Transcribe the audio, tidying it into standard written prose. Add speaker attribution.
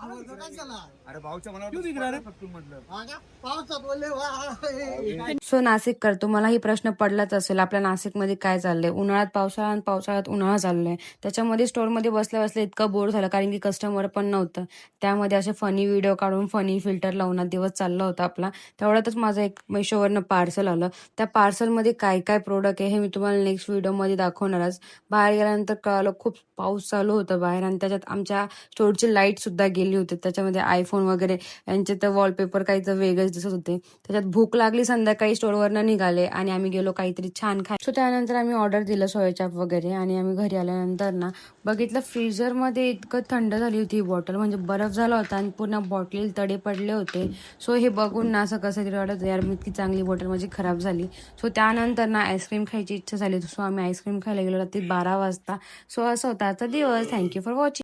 Speaker 1: अरे भाऊच्या मनावर
Speaker 2: सो नाशिककर, तुम्हालाही प्रश्न पडलाच असेल आपल्या नाशिकमध्ये काय चाललंय. उन्हाळ्यात पावसाळा आणि पावसाळ्यात उन्हाळा चाललाय. त्याच्यामध्ये स्टोअरमध्ये बसल्या बसल्या इतकं बोर झालं, कारण की कस्टमर पण नव्हतं. त्यामध्ये असे फनी व्हिडिओ काढून फनी फिल्टर लावून दिवस चालला होता आपला. तेवढ्यातच माझं एक मेशोवरनं पार्सल आलं. त्या पार्सलमध्ये काय काय प्रोडक्ट आहे हे मी तुम्हाला नेक्स्ट व्हिडिओमध्ये दाखवणारच. बाहेर गेल्यानंतर कळालं खूप पाऊस चालू होता बाहेर, आणि त्याच्यात आमच्या स्टोअरची लाईट सुद्धा गेली होती. त्याच्यामध्ये आयफोन वगैरे यांचे तर वॉलपेपर काही तर वेगळेच दिसत होते. त्याच्यात भूक लागली, संध्याकाळी स्टोअरवरनं निघाले आणि आम्ही गेलो काहीतरी छान खाय. सो त्यानंतर आम्ही ऑर्डर दिलं सोयाचाप वगैरे, आणि आम्ही घरी आल्यानंतर ना बघितलं फ्रीजरमध्ये इतकं थंड झाली होती ही बॉटल, म्हणजे बरफ झाला होता आणि पूर्ण बॉटलीला तडे पडले होते. सो हे बघून ना असं कसं तरी वाटत यार, मी इतकी चांगली बॉटल माझी खराब झाली. सो त्यानंतर ना आईस्क्रीम खायची इच्छा झाली. सो आम्ही आईस्क्रीम खायला गेलो रात्री 12 वाजता. सो असं होता आजचा दिवस. Thank you for watching.